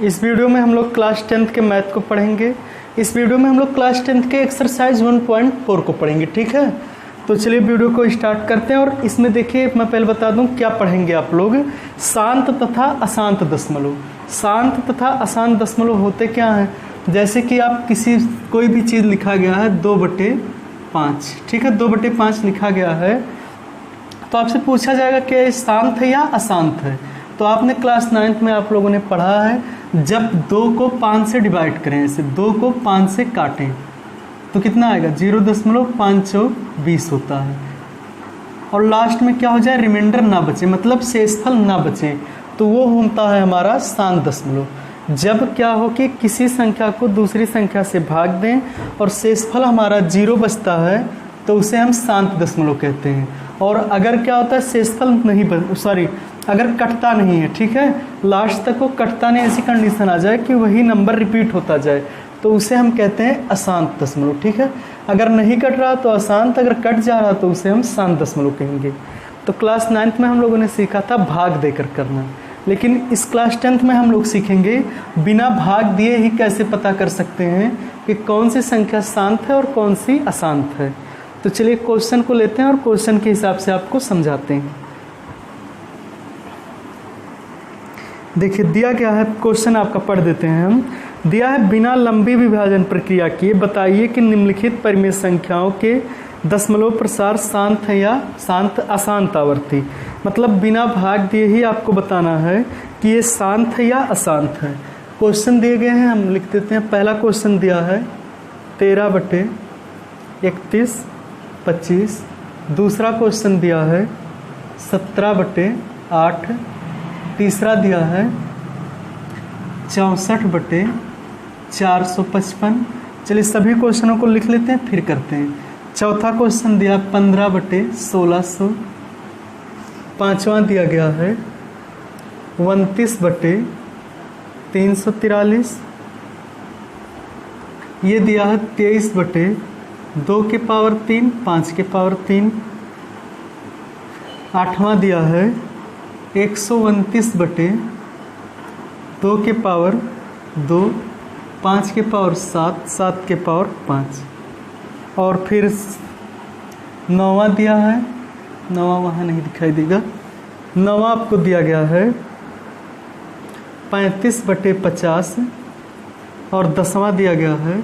इस वीडियो में हम लोग क्लास 10th के मैथ को पढ़ेंगे। इस वीडियो में हम लोग क्लास 10th के एक्सरसाइज 1.4 को पढ़ेंगे, ठीक है। तो चलिए वीडियो को स्टार्ट करते हैं। और इसमें देखिए मैं पहले बता दूं क्या पढ़ेंगे आप लोग। शांत तथा अशांत दशमलव। शांत तथा अशांत दशमलव होते क्या हैं, जैसे कि आप कोई भी चीज़ लिखा गया है 2/5, ठीक है, 2/5 लिखा गया है, तो आपसे पूछा जाएगा कि ये शांत है या अशांत है। तो आपने क्लास 9th में आप लोगों ने पढ़ा है, जब 2 को 5 से डिवाइड करें, ऐसे 2 को 5 से काटें तो कितना आएगा, 0.520 होता है। और लास्ट में क्या हो जाए, रिमाइंडर ना बचे, मतलब शेषफल ना बचे, तो वो होता है हमारा शांत दशमलव। जब क्या हो कि किसी संख्या को दूसरी संख्या से भाग दें और शेषफल हमारा 0 बचता है तो उसे हम शांत दशमलव कहते हैं। और अगर क्या होता है, शेषफल नहीं अगर कटता नहीं है, ठीक है, लास्ट तक वो कटता नहीं, ऐसी कंडीशन आ जाए कि वही नंबर रिपीट होता जाए, तो उसे हम कहते हैं अशांत दशमलव, ठीक है। अगर नहीं कट रहा तो अशांत, अगर कट जा रहा तो उसे हम शांत दशमलव कहेंगे। तो क्लास 9th में हम लोगों ने सीखा था भाग देकर करना, लेकिन इस क्लास 10th में हम लोग सीखेंगे बिना भाग दिए ही कैसे पता कर सकते हैं कि कौन सी संख्या शांत है और कौन सी अशांत है। तो चलिए क्वेश्चन को लेते हैं और क्वेश्चन के हिसाब से आपको समझाते हैं। देखिए दिया क्या है, क्वेश्चन आपका पढ़ देते हैं हम। दिया है, बिना लंबी विभाजन प्रक्रिया किए बताइए कि निम्नलिखित परिमेय संख्याओं के दशमलव प्रसार शांत है या अशांत आवर्ती। मतलब बिना भाग दिए ही आपको बताना है कि ये शांत है या अशांत है। क्वेश्चन दिए गए हैं, हम लिख देते हैं। पहला क्वेश्चन दिया है 13/31/25। दूसरा क्वेश्चन दिया है 17/8। तीसरा दिया है 64/455। चलिए सभी क्वेश्चनों को लिख लेते हैं फिर करते हैं। चौथा क्वेश्चन दिया 15/1600। पांचवा दिया गया है 29/343। ये दिया है 23/2⁻3 5⁻3। आठवां दिया है 129/2⁻2 5⁻7 7⁻5। और फिर 9वां दिया है, 9वां वहाँ नहीं दिखाई देगा, 9वां आपको दिया गया है 35/50। और 10वां दिया गया है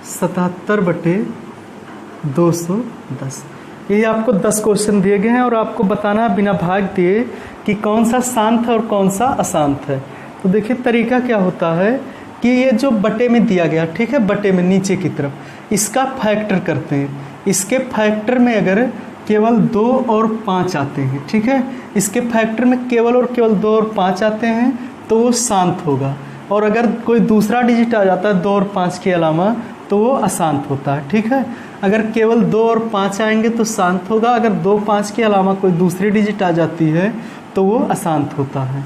77/210। ये आपको 10 क्वेश्चन दिए गए हैं और आपको बताना है बिना भाग दिए कि कौन सा शांत है और कौन सा अशांत है। तो देखिए तरीका क्या होता है कि ये जो बटे में दिया गया, ठीक है, बटे में नीचे की तरफ, इसका फैक्टर करते हैं। इसके फैक्टर में अगर केवल 2 और 5 आते हैं, ठीक है, इसके फैक्टर में केवल 2 और 5 आते हैं तो वो शांत होगा। और अगर कोई दूसरा डिजिट आ जाता है 2 और 5 के अलावा तो वो अशांत होता है, ठीक है। अगर केवल 2 और 5 आएंगे तो शांत होगा, अगर 2 5 के अलावा कोई दूसरी डिजिट आ जाती है तो वो अशांत होता है।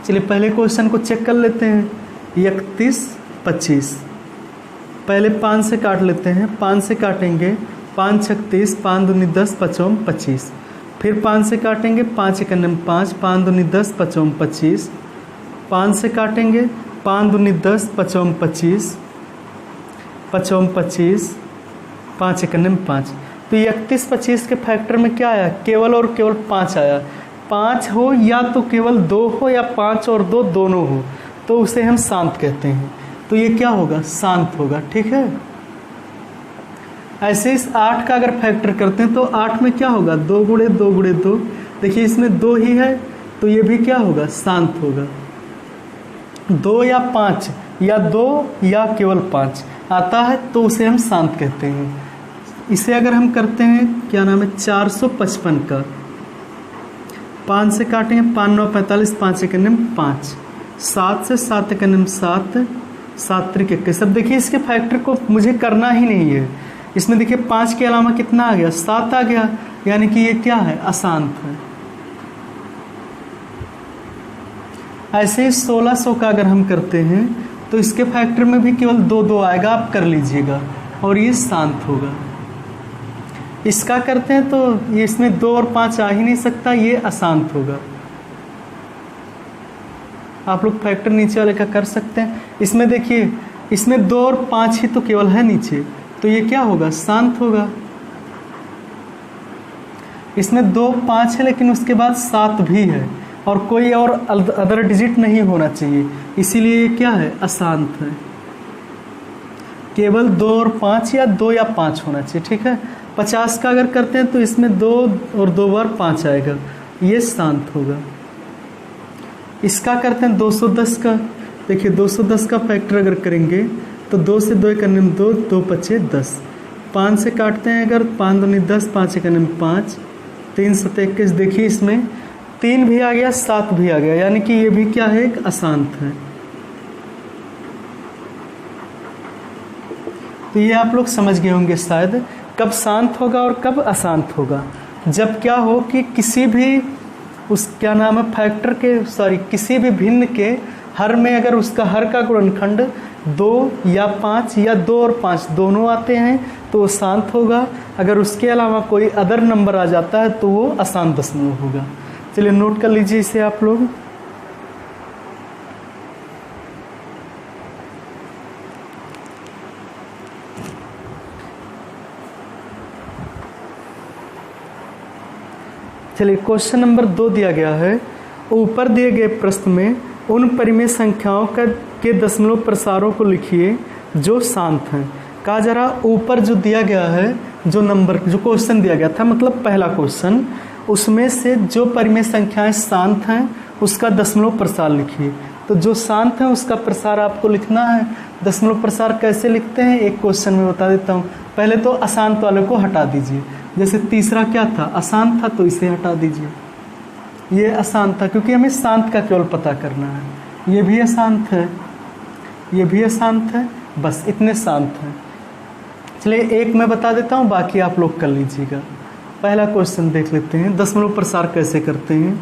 चलिए पहले क्वेश्चन को चेक कर लेते हैं। 31/25। पहले 5 से काट लेते हैं। 5 से काटेंगे 5 6 30, 5 दूनी 10, 5 25। फिर 5 से काटेंगे 5 1 5, 5 दूनी 10, 5 25। 5 से काटेंगे 5 दूनी 10, 5 25, 5 25, 5 1 5। तो 31/25 के फैक्टर में क्या आया, केवल और केवल 5 आया। 5 हो या तो केवल 2 हो या 5 और 2 दोनों हो तो उसे हम शांत कहते हैं। तो ये क्या होगा, शांत होगा, ठीक है। ऐसे इस 8 का अगर फैक्टर करते हैं तो 8 में क्या होगा, 2 × 2 × 2। देखिए इसमें 2 ही है तो ये भी क्या होगा, शांत होगा। 2 या 5 या 2 या केवल 5 आता है तो उसे हम शांत कहते हैं। इसे अगर हम करते हैं, क्या नाम है, 455 का 5 से काटेंगे 5 9 45, 5 1 5, 7 से 7 1 7, 7 3 21। अब देखिए इसके फैक्टर को मुझे करना ही नहीं है। इसमें देखिए 5 के अलावा कितना आ गया, 7 आ गया, यानी कि ये क्या है, अशांत है। ऐसे ही 1600 का अगर हम करते हैं तो इसके फैक्टर में भी केवल 2 2 आएगा, आप कर लीजिएगा, और ये शांत होगा। इसका करते हैं तो ये इसमें 2 और 5 आ ही नहीं सकता, ये अशांत होगा। आप लोग फैक्टर नीचे वाले का कर सकते हैं। इसमें देखिए, इसमें 2 और 5 ही तो केवल है नीचे, तो ये क्या होगा, शांत होगा। इसमें 2 5 है लेकिन उसके बाद 7 भी है और कोई और अदर डिजिट नहीं होना चाहिए, इसीलिए ये क्या है, अशांत है। केवल 2 और 5 या 2 या 5 होना चाहिए, ठीक है। 50 का अगर करते हैं तो इसमें 2 और 2 बार 5 आएगा, ये शांत होगा। इसका करते हैं 210 का। देखिए 210 का फैक्टर अगर करेंगे तो 2 से 2 करने में 2, 2 पचे 10, 5 से काटते हैं अगर, 5 दूनी 10, 5 से करने में 5, 3 7 21। देखिए इसमें 3 भी आ गया, 7 भी आ गया, यानी कि ये भी क्या है, एक अशांत है। तो ये आप लोग समझ गए होंगे शायद कब शांत होगा और कब अशांत होगा। जब क्या हो कि किसी भी उस क्या नाम है फैक्टर के किसी भी भिन्न के हर में अगर उसका हर का गुणनखंड 2 या 5 या 2 और 5 दोनों आते हैं तो वो शांत होगा। अगर उसके अलावा कोई अदर नंबर आ जाता है तो वो अशांत दशमलव होगा। चलिए नोट कर लीजिए इसे आप लोग। चलिए क्वेश्चन नंबर 2 दिया गया है, ऊपर दिए गए प्रश्न में उन परिमेय संख्याओं के दशमलव प्रसारों को लिखिए जो शांत हैं। कहा जरा ऊपर जो दिया गया है, जो नंबर जो क्वेश्चन दिया गया था, मतलब पहला क्वेश्चन, उसमें से जो परिमेय संख्याएं शांत हैं उसका दशमलव प्रसार लिखिए। तो जो शांत है उसका प्रसार आपको लिखना है। दशमलव प्रसार कैसे लिखते हैं एक क्वेश्चन में बता देता हूँ। पहले तो अशांत वाले को हटा दीजिए, जैसे तीसरा क्या था, अशांत था, तो इसे हटा दीजिए। ये अशांत था क्योंकि हमें शांत का केवल पता करना है। ये भी अशांत है, ये भी अशांत है, बस इतने शांत हैं। चलिए एक मैं बता देता हूँ, बाकी आप लोग कर लीजिएगा। पहला क्वेश्चन देख लेते हैं, दशमलव प्रसार कैसे करते हैं।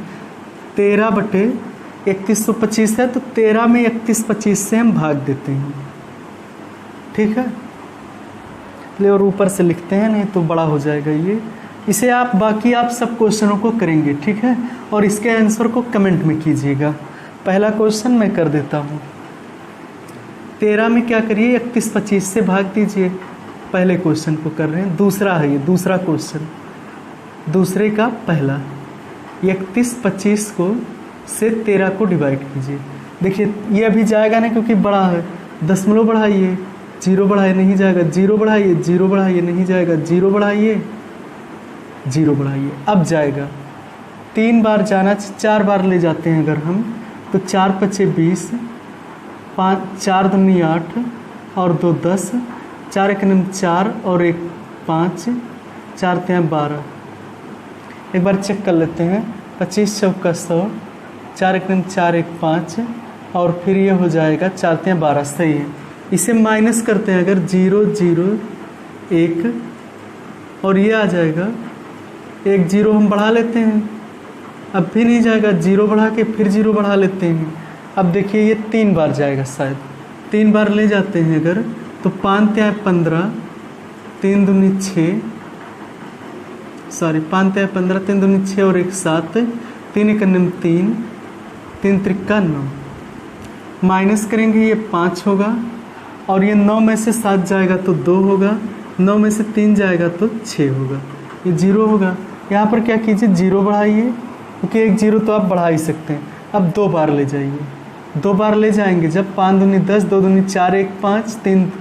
13/3125 है तो 13 में 31/25 से हम भाग देते हैं, ठीक है। चलिए और ऊपर से लिखते हैं, नहीं तो बड़ा हो जाएगा ये। इसे आप बाकी आप सब क्वेश्चनों को करेंगे, ठीक है, और इसके आंसर को कमेंट में कीजिएगा। पहला क्वेश्चन मैं कर देता हूँ। 13 में क्या करिए, 31/25 से भाग दीजिए। पहले क्वेश्चन को कर रहे हैं। दूसरा है ये, दूसरा क्वेश्चन, दूसरे का पहला। 31/25 को से 13 को डिवाइड कीजिए। देखिए ये अभी जाएगा ना क्योंकि बड़ा है, दशमलव बढ़ाइए, 0 बढ़ाइए नहीं जाएगा, 0 बढ़ाइए, 0 बढ़ाइए नहीं जाएगा, 0 बढ़ाइए, 0 बढ़ाइए, अब जाएगा। 3 बार जाना, 4 बार ले जाते हैं अगर हम, तो 4 पचे 20, 5 4 दूनी 8 और 2 10, 4 एक 4 और 1 5, 4 3 12। एक बार चेक कर लेते हैं, 25 चौका 100, 4 एक 4 1 5 और फिर ये हो जाएगा 4 3 12, सही है। इसे माइनस करते हैं अगर, 0 0 1 और ये आ जाएगा 1 0 हम बढ़ा लेते हैं, अब भी नहीं जाएगा, 0 बढ़ा के फिर 0 बढ़ा लेते हैं। अब देखिए ये 3 बार जाएगा, शायद 3 बार ले जाते हैं अगर, तो 5 3 15, 3 दूनी 6, सॉरी 5 3 15, 3 दूनी 6 और 1 7, 3 1 3, 3 3 9, माइनस करेंगे ये 5 होगा और ये 9 में से 7 जाएगा तो 2 होगा, 9 में से 3 जाएगा तो 6 होगा, ये 0 होगा। यहाँ पर क्या कीजिए, 0 बढ़ाइए, क्योंकि 1 0 तो आप बढ़ा ही सकते हैं। अब 2 बार ले जाइए, 2 बार ले जाएंगे जब 5 दूनी 10, 2 दूनी 4 1 5, 3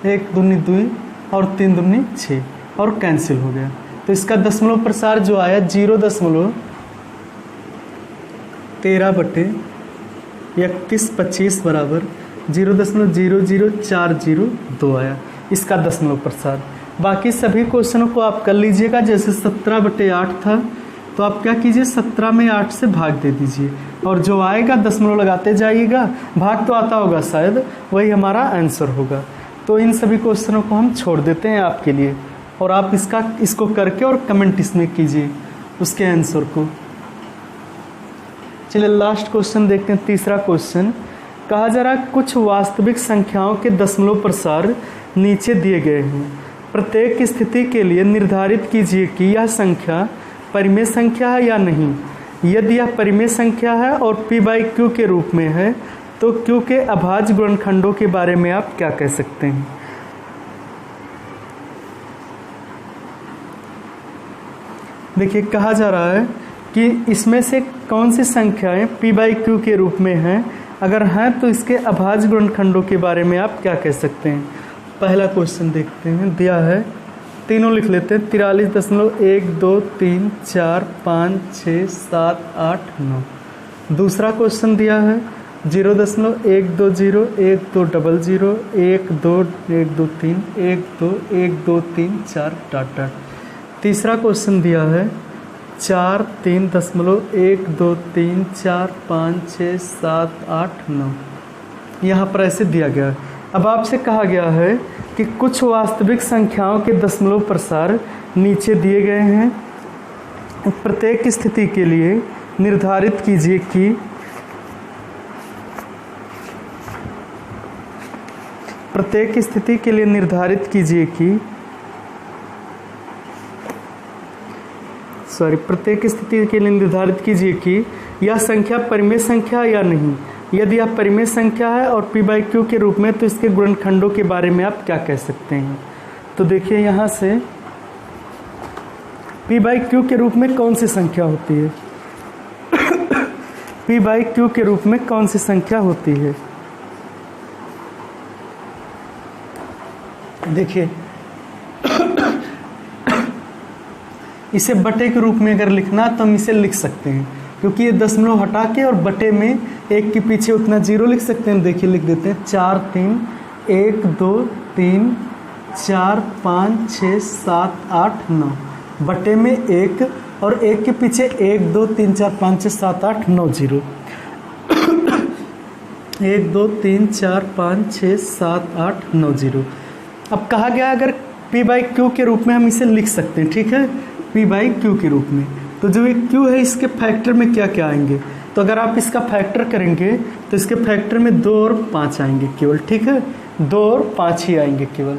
1 दूनी 2 और 3 दूनी 6 और कैंसिल हो गया। तो इसका दशमलव प्रसार जो आया 0.13/3125 बराबर 0.00402 आया इसका दशमलव प्रसार। बाकी सभी क्वेश्चनों को आप कर लीजिएगा। जैसे 17/8 था तो आप क्या कीजिए, 17 में 8 से भाग दे दीजिए और जो आएगा दशमलव लगाते जाइएगा, भाग तो आता होगा शायद, वही हमारा आंसर होगा। तो इन सभी क्वेश्चनों को हम छोड़ देते हैं आपके लिए और आप इसको करके और कमेंट इसमें कीजिए उसके आंसर को। चलिए लास्ट क्वेश्चन देखते हैं, तीसरा क्वेश्चन। कहा जरा कुछ वास्तविक संख्याओं के दशमलव प्रसार नीचे दिए गए हैं, प्रत्येक स्थिति के लिए निर्धारित कीजिए कि यह संख्या परिमेय संख्या है या नहीं। यदि यह परिमेय संख्या है और p बाई क्यू के रूप में है तो q के अभाज्य गुणनखंडों के बारे में आप क्या कह सकते हैं। देखिए कहा जा रहा है कि इसमें से कौन सी संख्याएं p बाई क्यू के रूप में हैं, अगर हैं तो इसके अभाज्य गुणनखंडों के बारे में आप क्या कह सकते हैं। पहला क्वेश्चन देखते हैं, दिया है, तीनों लिख लेते हैं, 43.123456789। दूसरा क्वेश्चन दिया है 0.12012123121231234 तीसरा क्वेश्चन दिया है 43.123456789। यहाँ पर ऐसे दिया गया है। अब आपसे कहा गया है कि कुछ वास्तविक संख्याओं के दशमलव प्रसार नीचे दिए गए हैं। प्रत्येक स्थिति के लिए निर्धारित कीजिए कि प्रत्येक स्थिति के लिए निर्धारित कीजिए कि यह संख्या परिमेय संख्या या नहीं। यदि यह परिमेय संख्या है और p बाई क्यू के रूप में तो इसके गुणनखंडों के बारे में आप क्या कह सकते हैं। तो देखिए यहाँ से p बाई क्यू के रूप में कौन सी संख्या होती है, p बाई क्यू के रूप में कौन सी संख्या होती है। देखिए इसे बटे के रूप में अगर लिखना तो हम इसे लिख सकते हैं, क्योंकि ये दशमलव हटा के और बटे में एक के पीछे उतना जीरो लिख सकते हैं। देखिए लिख देते हैं 4 3 1 2 3 4 5 6 7 8 9 बटे में एक और एक के पीछे 1 2 3 4 5 6 7 8 9 0 1 2 3 4 5 6 7 8 9 0। अब कहा गया अगर p बाई क्यू के रूप में हम इसे लिख सकते हैं, ठीक है, p बाई क्यू के रूप में। तो जो ये q है इसके फैक्टर में क्या क्या आएंगे, तो अगर आप इसका फैक्टर करेंगे तो इसके फैक्टर में 2 और 5 आएंगे केवल, ठीक है, 2 और 5 ही आएंगे केवल।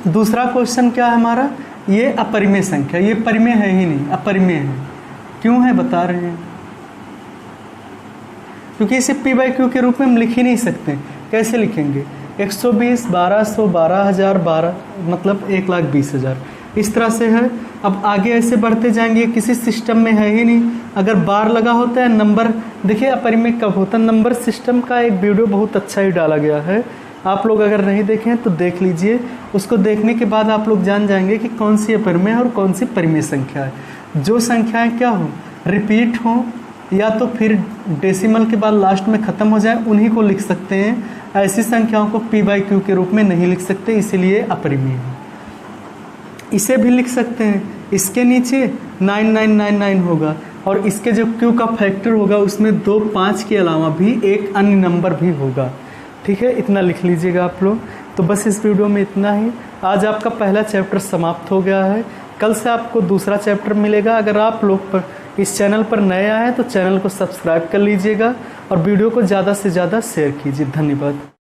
दूसरा क्वेश्चन क्या है हमारा, ये अपरिमेय संख्या, ये परिमेय है ही नहीं, अपरिमेय है। क्यों है बता रहे हैं, क्योंकि इसे p बाई क्यू के रूप में हम लिख ही नहीं सकते। कैसे लिखेंगे, 120 1200 12000 12 मतलब 1,20,000 इस तरह से है। अब आगे ऐसे बढ़ते जाएंगे, किसी सिस्टम में है ही नहीं। अगर बार लगा होता है नंबर, देखिए अपरिमेय कब होता है, नंबर सिस्टम का एक वीडियो बहुत अच्छा ही डाला गया है, आप लोग अगर नहीं देखें तो देख लीजिए। उसको देखने के बाद आप लोग जान जाएंगे कि कौन सी अपरिमेय और कौन सी परिमेय संख्या है। जो संख्याएं क्या हो, रिपीट हो या तो फिर डेसिमल के बाद लास्ट में ख़त्म हो जाए, उन्हीं को लिख सकते हैं। ऐसी संख्याओं को p बाई क्यू के रूप में नहीं लिख सकते, इसीलिए अपरिमेय है। इसे भी लिख सकते हैं, इसके नीचे 9999 होगा और इसके जो q का फैक्टर होगा उसमें 2 5 के अलावा भी एक अन्य नंबर भी होगा, ठीक है, इतना लिख लीजिएगा आप लोग। तो बस इस वीडियो में इतना ही। आज आपका पहला चैप्टर समाप्त हो गया है, कल से आपको दूसरा चैप्टर मिलेगा। अगर आप लोग इस चैनल पर नए आए हैं तो चैनल को सब्सक्राइब कर लीजिएगा और वीडियो को ज़्यादा से ज़्यादा शेयर कीजिए। धन्यवाद।